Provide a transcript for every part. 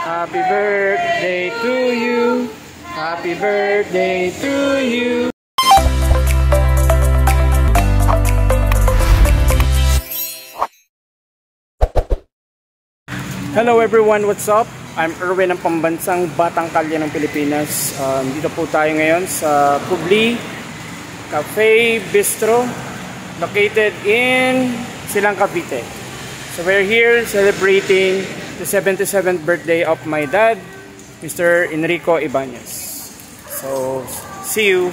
Happy birthday to you. Happy birthday to you. Hello everyone, what's up? I'm Erwin ng pambansang Batang Kalye ng Pilipinas. Dito po tayo ngayon sa Kubli Cafe Bistro, located in Silang, Cavite. So we're here celebrating the 77th birthday of my dad, Mr. Enrico Ibanez. So, see you!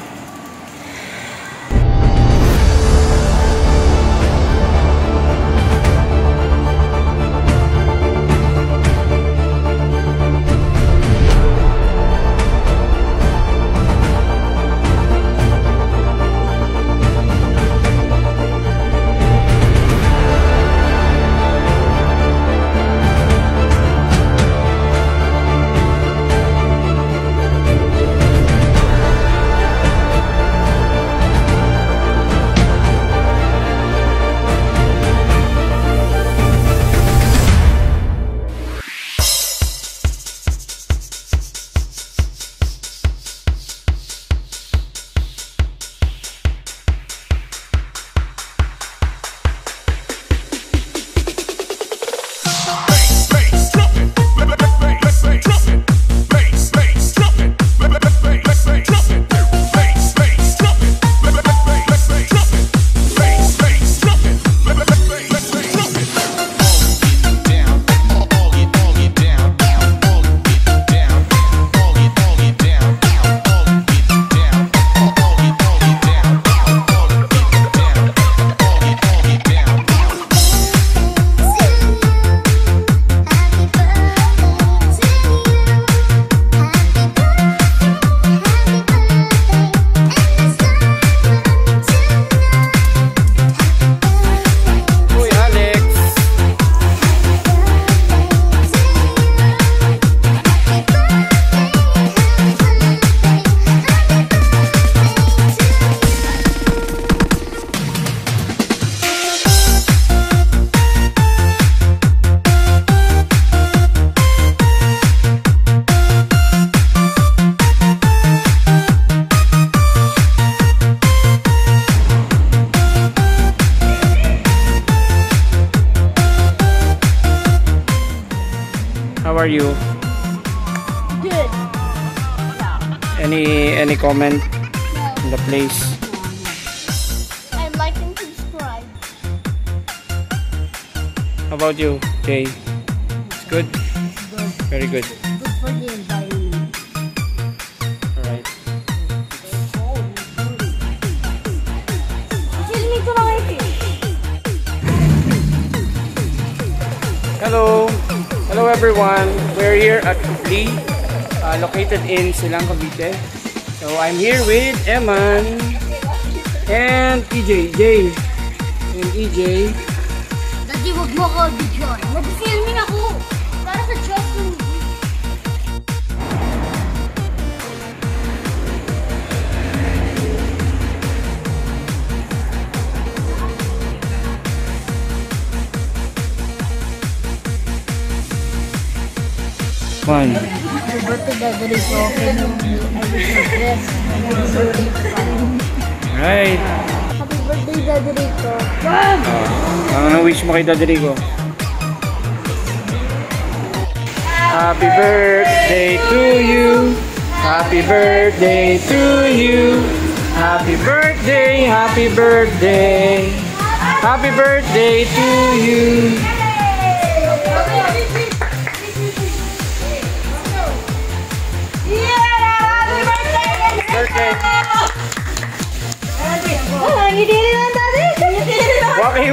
How are you? Good. Any comment on the place? I like and subscribe. How about you, Jay? It's good? Good. Very good. Good for the environment. Alright. Hello! Hello everyone! We're here at Kubli, located in Silang, Cavite. So I'm here with Eman and EJ. And EJ. Daddy, wag mo ako video. Mag-filming ako. Para sa job mo. One. Happy birthday, Daddy. So, can you dress? Alright. Happy birthday, Daddy Rico. Ano wish mo kay Daddy Rico? Happy birthday to you. Happy birthday to you. Happy birthday, happy birthday. Happy birthday to you. Birthday. Oh, hindi naman, Daddy.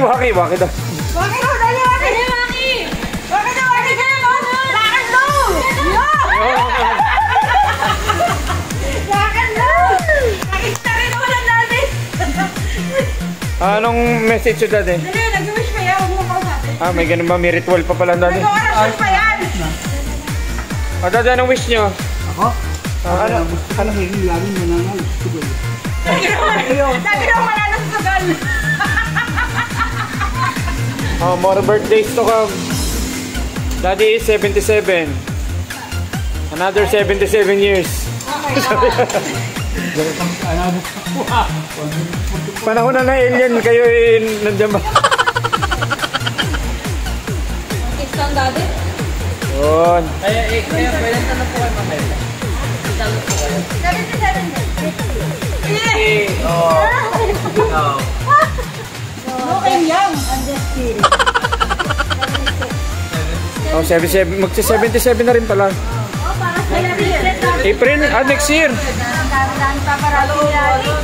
Waki daw. Waki daw, Daddy. Waki daw. Lakad daw. Lakad daw. Nakita rin ako lang, Daddy. Anong message yun, Daddy? Dali, nag-wish pa yan. Huwag mo kausapin. May ganun ba? May ritual pa pala, Daddy? Nag-orasyon pa yan. Daddy, anong wish nyo? Ako? Ano hingin laging manangal? Siguro. Lagi daw mananasugal. More birthdays to come. Daddy is 77. Another 77 years. Panahon na na alien, kayo nandiyan ba? Isang dati? Yun. Kaya pwede tanong po kayo mamaya. Tanong po kayo. 77. No. Okay lang. I'm just kidding. Oh, 77. Magsi-77 na rin pala. Oh, para sa labi. April? Next year. Daan pa para sa labi.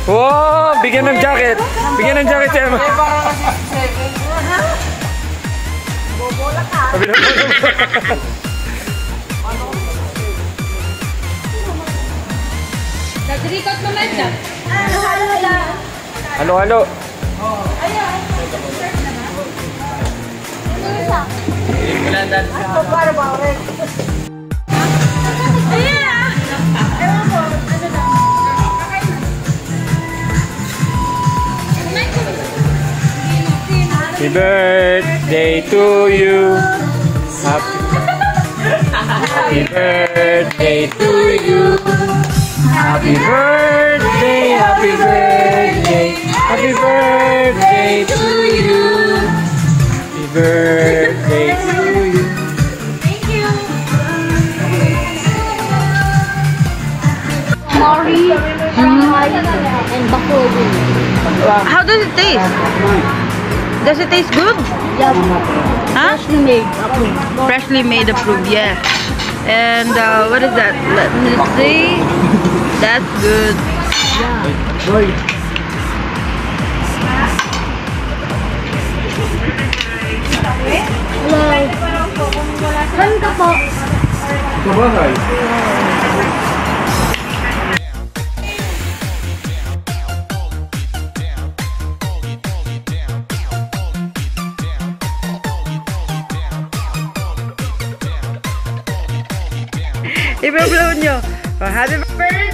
Wow! Bigyan ng jacket. Bigyan ng jacket si Emma. Bobola ka. Sabi na po naman. Nag-record mo lang dyan. Halo lang. Halo, halo. Ayan. Ano sa? Wala dahil sa... Ito para ba rin? Ayan. Ewan ko. Ano na? Happy birthday to you. Happy birthday to you. Happy birthday, happy birthday, happy birthday to you. Happy birthday to you. Thank you. Mori, Shanghai, and Bacolod. How does it taste? Does it taste good? Yes. Huh? Freshly made. Approved. Freshly made approved, yeah. And what is that? Let me see. That's good. Hello. Saan ka po? Sabagay. I-blow nyo. Oh, happy birthday!